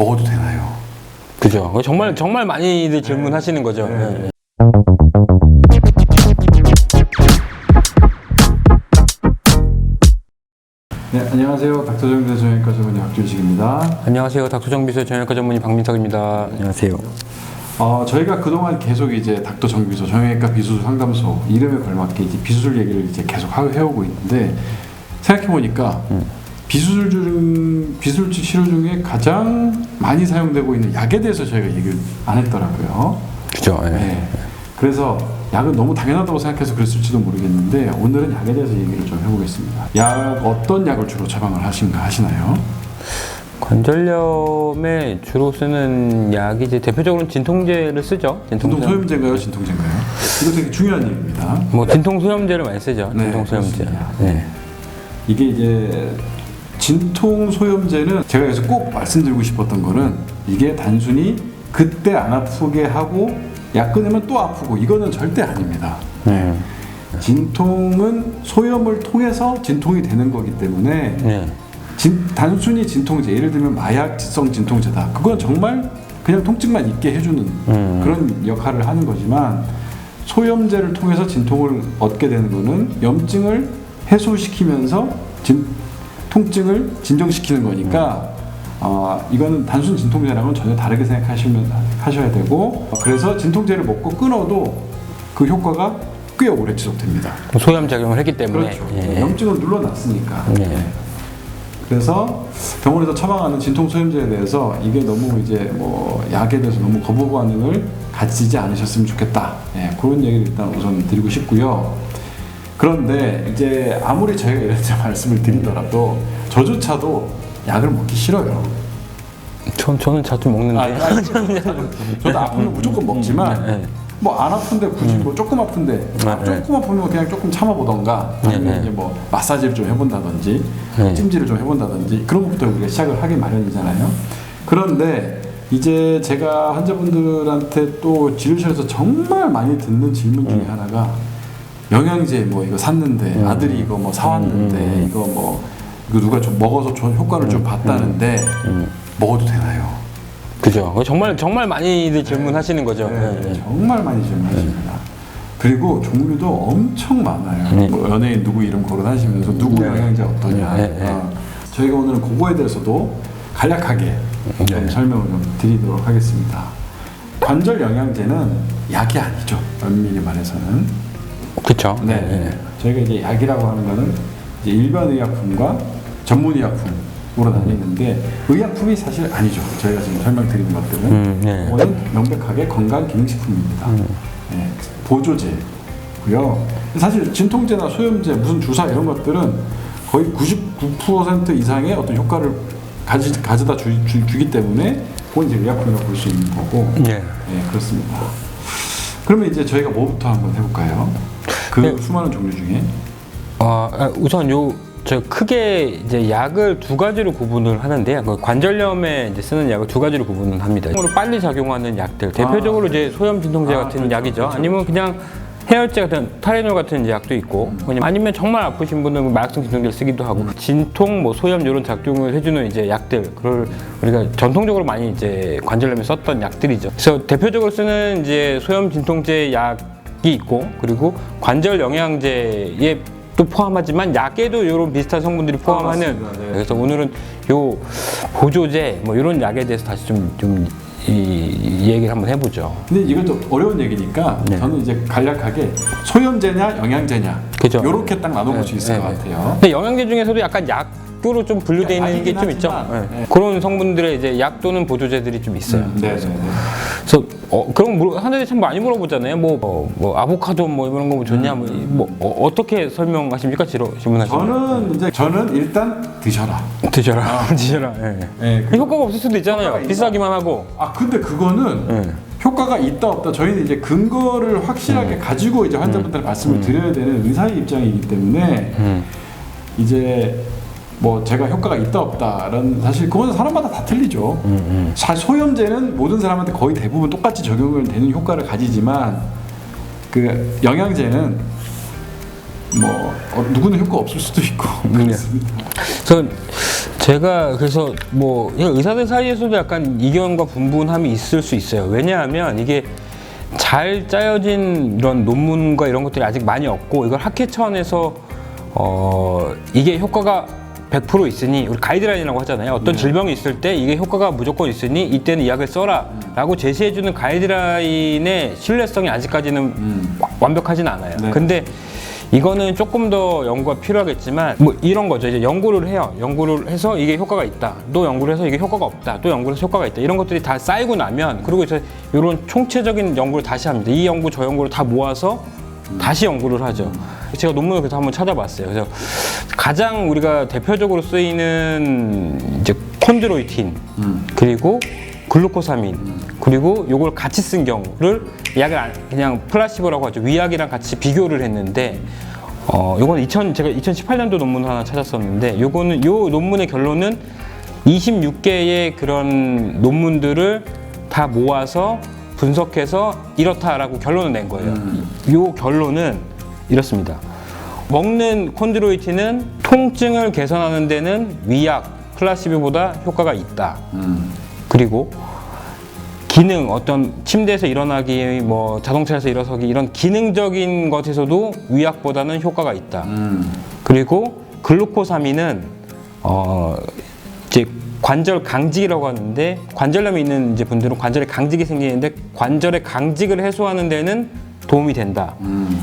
먹어도 되나요? 그죠. 정말 많이들 질문하시는 거죠. 네. 네, 안녕하세요. 닥터정비서 정형외과 전문의 박준식입니다. 안녕하세요. 닥터정비서 정형외과 전문의 박민석입니다. 안녕하세요. 저희가 그동안 계속 이제 닥터정비서 정형외과 비수술 상담소 이름에 걸맞게 이제 비수술 얘기를 이제 계속 해오고 있는데 생각해 보니까 비수술 치료 중에 가장 많이 사용되고 있는 약에 대해서 저희가 얘기를 안 했더라고요. 그죠. 네. 네. 그래서 약은 너무 당연하다고 생각해서 그랬을지도 모르겠는데 오늘은 약에 대해서 얘기를 좀 해보겠습니다. 약 어떤 약을 주로 처방을 하시나요? 관절염에 주로 쓰는 약이 이제 대표적으로는 진통제를 쓰죠. 진통소염제인가요? 진통제인가요? 이거 되게 중요한 얘기입니다. 뭐 진통소염제를 많이 쓰죠. 네, 진통소염제. 그렇습니다. 네. 이게 이제 진통소염제는 제가 여기서 꼭 말씀드리고 싶었던 거는 이게 단순히 그때 안 아프게 하고 약 끊으면 또 아프고 이거는 절대 아닙니다. 진통은 소염을 통해서 진통이 되는 거기 때문에 단순히 진통제, 예를 들면 마약성 진통제다. 그건 정말 그냥 통증만 있게 해주는 그런 역할을 하는 거지만 소염제를 통해서 진통을 얻게 되는 거는 염증을 해소시키면서 통증을 진정시키는 거니까 이거는 단순 진통제랑은 전혀 다르게 생각하셔야 되고 그래서 진통제를 먹고 끊어도 그 효과가 꽤 오래 지속됩니다. 소염작용을 했기 때문에. 그렇죠. 염증을 눌러놨으니까. 그래서 병원에서 처방하는 진통소염제에 대해서 이게 너무 이제 뭐 약에 대해서 너무 거부 반응을 가지지 않으셨으면 좋겠다. 그런 얘기를 일단 우선 드리고 싶고요. 그런데 이제 아무리 저희가 이렇게 말씀을 드리더라도 저조차도 약을 먹기 싫어요. 저는 자주 먹는데. 저도 아프면 무조건 먹지만 뭐 안 아픈데 굳이 뭐 조금 아픈데 조금 아프면 그냥 조금 참아보던가 아니면 이제 뭐 마사지를 좀 해본다든지 찜질을 좀 해본다든지 그런 것부터 우리가 시작을 하기 마련이잖아요. 그런데 이제 제가 환자분들한테 또 진료실에서 정말 많이 듣는 질문 중에 하나가 영양제 뭐 이거 샀는데 아들이 이거 뭐 사왔는데 이거 누가 좀 먹어서 효과를 좀 봤다는데 먹어도 되나요? 그죠. 정말 많이들 질문하시는 거죠. 정말 많이 질문하십니다. 그리고 종류도 엄청 많아요. 뭐 연예인 누구 이름 거론하시면서 누구 영양제 어떠냐. 저희가 오늘 그거에 대해서도 간략하게 좀 설명을 좀 드리도록 하겠습니다. 관절 영양제는 약이 아니죠. 엄밀히 말해서는. 그렇죠. 저희가 이제 약이라고 하는 거는 이제 일반 의약품과 전문 의약품으로 나뉘는데 의약품이 사실 아니죠. 저희가 지금 설명드리는 것들은 그거는 명백하게 건강기능식품입니다. 보조제고요. 사실 진통제나 소염제, 무슨 주사 이런 것들은 거의 99% 이상의 어떤 효과를 가져다 주기 때문에 그건 이제 의약품이라고 볼 수 있는 거고. 그렇습니다. 그러면 이제 저희가 뭐부터 한번 해볼까요? 수많은 종류 중에. 우선 저 크게 이제 약을 두 가지로 구분을 하는데요. 관절염에 이제 쓰는 약을 두 가지로 구분을 합니다. 빨리 작용하는 약들, 대표적으로 이제 소염 진통제 같은 약이죠. 그렇죠. 아니면 그냥 해열제 같은 타이레놀 같은 약도 있고, 아니면 정말 아프신 분은 마약성 진통제를 쓰기도 하고, 진통, 뭐 소염 이런 작용을 해주는 이제 약들, 그걸 우리가 전통적으로 많이 이제 관절염에 썼던 약들이죠. 그래서 대표적으로 쓰는 이제 소염 진통제 약이 있고, 그리고 관절 영양제에 또 포함하지만 약에도 이런 비슷한 성분들이 포함하는. 그래서 오늘은 요 보조제 뭐 이런 약에 대해서 다시 이 얘기를 한번 해보죠. 근데 이건 좀 어려운 얘기니까 저는 이제 간략하게 소염제냐 영양제냐 이렇게 딱 나눠볼 수 있을 것 같아요. 근데 영양제 중에서도 약간 약으로 좀 분류되어 있는 게 좀 있죠. 그런 성분들의 이제 약 또는 보조제들이 좀 있어요. 그래서 그럼 환자들이 참 많이 물어보잖아요. 뭐 아보카도 뭐 이런 거 좋냐, 어떻게 설명하십니까? 질문하시면. 저는 일단 드셔라. 드셔라. 효과가 없을 수도 있잖아요. 비싸기만 하고. 근데 그거는 효과가 있다 없다 저희는 이제 근거를 확실하게 가지고 이제 환자분들한테 말씀을 드려야 되는 의사의 입장이기 때문에 이제 뭐 제가 효과가 있다 없다라는 사실 그거는 사람마다 다 틀리죠. 사실 소염제는 모든 사람한테 거의 대부분 똑같이 적용을 되는 효과를 가지지만 그 영양제는 뭐 누구는 효과 없을 수도 있고 그렇습니다. 그래서 제가 그래서 뭐 의사들 사이에서도 약간 이견과 분분함이 있을 수 있어요. 왜냐하면 이게 잘 짜여진 이런 논문과 이런 것들이 아직 많이 없고 이걸 학회 차원에서 이게 효과가 100% 있으니 우리 가이드라인이라고 하잖아요. 어떤 질병이 있을 때 이게 효과가 무조건 있으니 이때는 이 약을 써라 라고 제시해주는 가이드라인의 신뢰성이 아직까지는 완벽하진 않아요. 네. 근데 이거는 조금 더 연구가 필요하겠지만 뭐 이런 거죠. 이제 연구를 해요. 연구를 해서 이게 효과가 있다. 또 연구를 해서 이게 효과가 없다. 또 연구를 해서 효과가 있다. 이런 것들이 다 쌓이고 나면 그리고 이제 이런 총체적인 연구를 다시 합니다. 이 연구 저 연구를 다 모아서 다시 연구를 하죠. 제가 논문을 그래서 한번 찾아봤어요. 그래서 가장 우리가 대표적으로 쓰이는 이제 콘드로이틴 그리고 글루코사민 그리고 요걸 같이 쓴 경우를 약을 그냥 플라시보라고 하죠. 위약이랑 같이 비교를 했는데 요거는 제가 2018년도 논문 하나 찾았었는데 요거는 요 논문의 결론은 26개의 그런 논문들을 다 모아서 분석해서 이렇다라고 결론을 낸 거예요. 요 결론은 이렇습니다. 먹는 콘드로이틴은 통증을 개선하는 데는 위약 플라시보보다 효과가 있다. 그리고 기능, 어떤 침대에서 일어나기, 뭐 자동차에서 일어서기 이런 기능적인 것에서도 위약보다는 효과가 있다. 그리고 글루코사민은 이제 관절 강직이라고 하는데 관절염이 있는 이제 분들은 관절에 강직이 생기는데 관절의 강직을 해소하는 데는 도움이 된다.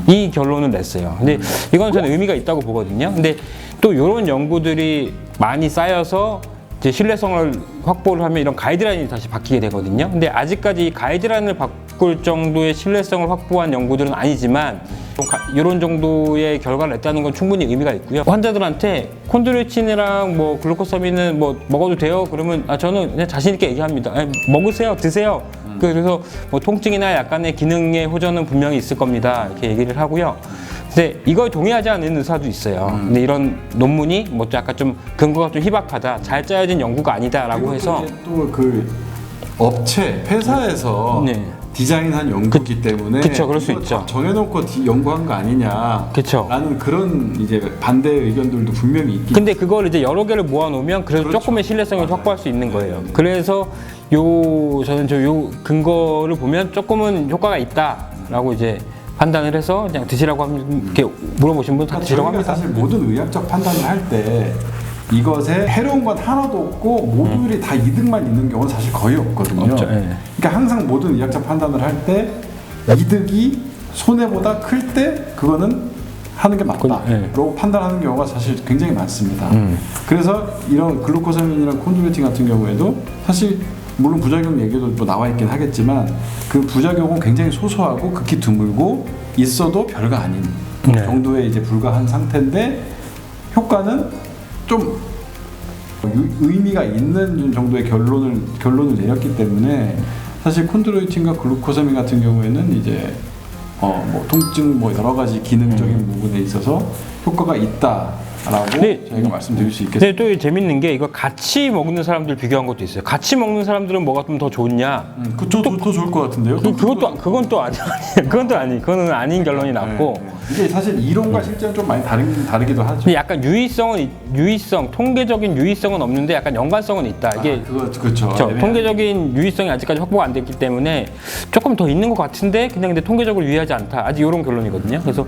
이 결론을 냈어요. 근데 이건 저는 의미가 있다고 보거든요. 근데 또 이런 연구들이 많이 쌓여서 이제 신뢰성을 확보를 하면 이런 가이드라인이 다시 바뀌게 되거든요. 근데 아직까지 이 가이드라인을 바꿀 정도의 신뢰성을 확보한 연구들은 아니지만 이런 정도의 결과를 냈다는 건 충분히 의미가 있고요. 환자들한테 콘드로이틴이랑 뭐 글루코사민은 뭐 먹어도 돼요? 그러면 저는 그냥 자신 있게 얘기합니다. 먹으세요, 드세요. 그래서 뭐 통증이나 약간의 기능의 호전은 분명히 있을 겁니다. 이렇게 얘기를 하고요. 근데 이걸 동의하지 않는 의사도 있어요. 근데 이런 논문이 뭐 약간 좀 근거가 좀 희박하다, 잘 짜여진 연구가 아니다라고 해서 또 그 업체 회사에서 네. 디자인한 연구기 때문에 그쵸, 그럴 수 이거 있죠. 정해놓고 연구한 거 아니냐 그쵸. 라는 그런 이제 반대 의견들도 분명히 있기 근데 그걸 이제 여러 개를 모아놓으면 그래도 그렇죠. 조금의 신뢰성을 맞아요. 확보할 수 있는 거예요. 네. 그래서 저는 요 근거를 보면 조금은 효과가 있다라고 이제 판단을 해서 그냥 드시라고 하면 이렇게 물어보신 분 다 그러니까 드시라고 저희가 합니다. 사실 모든 의학적 판단을 할 때 이것에 해로운 건 하나도 없고 모듈이 다 이득만 있는 경우는 사실 거의 없거든요. 없죠, 예. 그러니까 항상 모든 의학적 판단을 할 때 이득이 손해보다 클 때 그거는 하는 게 맞다라고 판단하는 경우가 사실 굉장히 많습니다. 그래서 이런 글루코사민이랑 콘드로이틴 같은 경우에도 사실 물론 부작용 얘기도 뭐 나와 있긴 하겠지만 그 부작용은 굉장히 소소하고 극히 드물고 있어도 별거 아닌 정도에 이제 불과한 상태인데 효과는 좀 의미가 있는 정도의 결론을 내렸기 때문에 사실 콘드로이틴과 글루코사민 같은 경우에는 이제 뭐 통증 뭐 여러 가지 기능적인 부분에 있어서 효과가 있다라고 저희가 말씀드릴 수 있겠습니다. 근데 또 재밌는 게 이거 같이 먹는 사람들 비교한 것도 있어요. 같이 먹는 사람들은 뭐가 좀 더 좋냐? 그쵸, 더 좋을 것 같은데요? 그건 또 아니에요. 그거는 아닌 결론이 났고. 네. 이게 사실 이론과 실제는 좀 많이 다르기도 하죠. 근데 약간 통계적인 유의성은 없는데 약간 연관성은 있다. 이게 그렇죠. 통계적인 유의성이 아직까지 확보가 안 됐기 때문에 조금 더 있는 것 같은데 그냥 근데 통계적으로 유의하지 않다. 아직 이런 결론이거든요. 그래서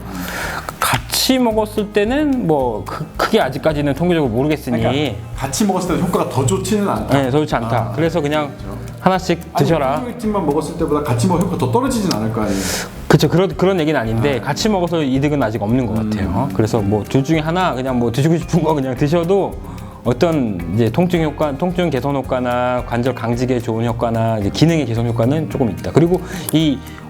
같이 먹었을 때는 뭐 크게 아직까지는 통계적으로 모르겠으니 그러니까 같이 먹었을 때 효과가 더 좋지는 않다. 네, 더 좋지 않다. 그래서 그냥 하나씩 드셔라. 콘드로이틴만 먹었을 때보다 같이 먹으면 효과가 더 떨어지진 않을 거 아니에요. 그렇죠. 그런 얘기는 아닌데 같이 먹어서 이득은 아직 없는 것 같아요. 그래서 뭐 둘 중에 하나 그냥 뭐 드시고 싶은 거 그냥 드셔도 어떤 이제 통증 개선 효과나 관절 강직에 좋은 효과나 이제 기능의 개선 효과는 조금 있다. 그리고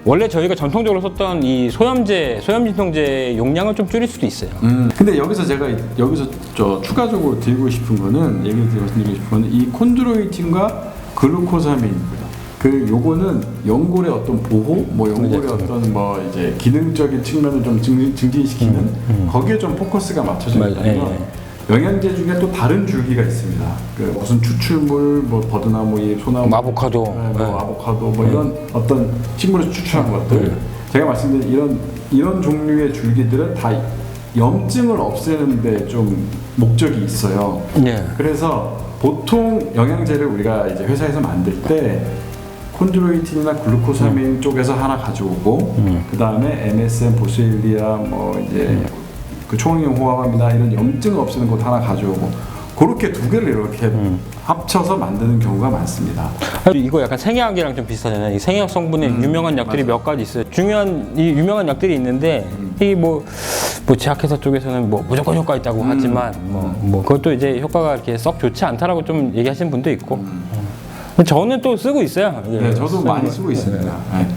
원래 저희가 전통적으로 썼던 이 소염 진통제 용량을 좀 줄일 수도 있어요. 근데 여기서 추가적으로 드리고 싶은 거는 말씀드리고 싶은 거는 이 콘드로이틴과 글루코사민 요거는 연골의 어떤 보호, 뭐 연골의 어떤 뭐 이제 기능적인 측면을 좀 증진시키는 거기에 좀 포커스가 맞춰져 있다면 영양제 중에 또 다른 줄기가 있습니다. 그 무슨 추출물, 뭐 버드나무, 소나무, 아보카도, 아보카도, 뭐 이런 어떤 식물에서 추출한 것들. 제가 말씀드린 이런 종류의 줄기들은 다 염증을 없애는데 좀 목적이 있어요. 예. 그래서 보통 영양제를 우리가 이제 회사에서 만들 때 콘드로이틴이나 글루코사민 쪽에서 하나 가져오고 그 다음에 MSM, 보스일리아, 뭐 이제 그 초응용 호화감이나 이런 염증을 없애는 것 하나 가져오고 그렇게 두 개를 이렇게 합쳐서 만드는 경우가 많습니다. 이거 약간 생약이랑 좀 비슷하잖아요. 이 생약 성분의 유명한 약들이 몇 가지 있어요. 중요한 이 유명한 약들이 있는데 이 뭐 제약회사 쪽에서는 뭐 무조건 효과 있다고 하지만 뭐 그것도 이제 효과가 이렇게 썩 좋지 않다라고 좀 얘기하시는 분도 있고. 저는 또 쓰고 있어요. 네, 저도 많이 쓰고 있습니다. 네.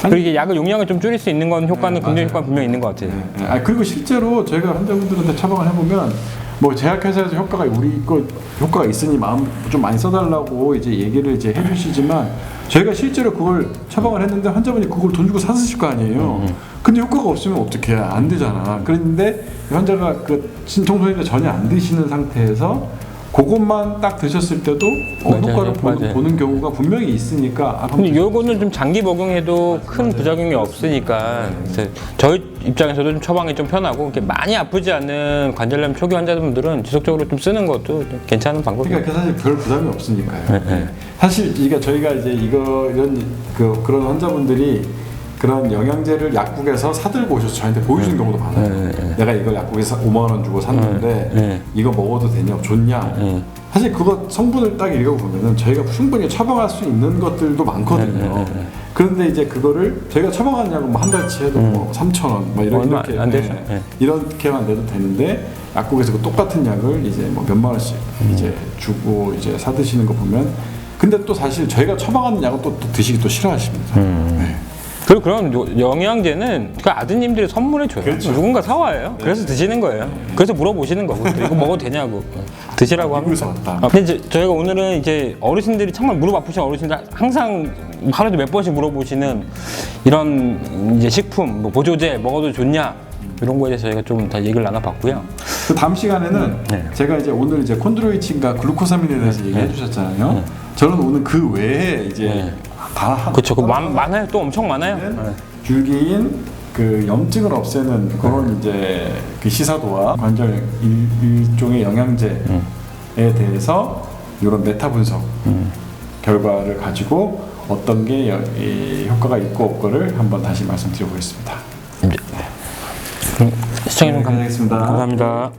그리고 이게 약의 용량을 좀 줄일 수 있는 건 효과는 긍정 효과는 분명히 있는 것 같아요. 네. 그리고 실제로 저희가 환자분들한테 처방을 해보면 뭐 제약회사에서 효과가 우리 거 효과가 있으니 마음 좀 많이 써달라고 이제 얘기를 이제 해주시지만 저희가 실제로 그걸 처방을 했는데 환자분이 그걸 돈 주고 사드실 거 아니에요. 근데 효과가 없으면 어떻게 안 되잖아. 그런데 환자가 그 진통소리를 전혀 안 드시는 상태에서 그것만 딱 드셨을 때도 효과를 보는 경우가 분명히 있으니까. 근데 이거는 좀 장기 복용해도 큰 부작용이 없으니까 저희 입장에서도 좀 처방이 좀 편하고 이렇게 많이 아프지 않는 관절염 초기 환자분들은 지속적으로 좀 쓰는 것도 괜찮은 방법이에요. 그러니까 사실 별 부담이 없으니까요. 네. 사실 저희가 이제 이런 그런 환자분들이 그런 영양제를 약국에서 사들고 오셔서 저한테 보여주는 경우도 많아요. 내가 이걸 약국에서 5만 원 주고 샀는데 이거 먹어도 되냐, 좋냐. 사실 그거 성분을 딱 읽어보면은 저희가 충분히 처방할 수 있는 것들도 많거든요. 그런데 이제 그거를 저희가 처방한 약은 뭐 한 달치 해도 뭐 3,000원, 뭐 이렇게 안 되죠. 이렇게만 내도 되는데 약국에서 그 똑같은 약을 이제 뭐 몇만 원씩 이제 주고 이제 사 드시는 거 보면 근데 또 사실 저희가 처방하는 약은 또 드시기 또 싫어하십니다. 네. 그리고 그런 영양제는 그 아드님들이 선물해 줘요. 그렇죠. 누군가 사와요. 그래서 드시는 거예요. 그래서 물어보시는 거고 이거 먹어도 되냐고 드시라고 합니다. 근데 저희가 오늘은 이제 어르신들이 정말 무릎 아프신 어르신들 항상 하루에 몇 번씩 물어보시는 이런 이제 식품, 뭐 보조제 먹어도 좋냐 이런 거에 대해서 저희가 좀 다 얘기를 나눠봤고요. 그 다음 시간에는 제가 이제 오늘 이제 콘드로이틴과 글루코사민에 대해서 얘기해 주셨잖아요. 저는 오늘 그 외에 이제 다 그렇죠. 많아요. 또 엄청 많아요. 줄기인 그 염증을 없애는 그런 이제 그 시사도와 관절 일종의 영양제에 대해서 이런 메타 분석 결과를 가지고 어떤 게 효과가 있고 없고를 한번 다시 말씀드려보겠습니다. 시청해주셔서 감사합니다. 감사합니다.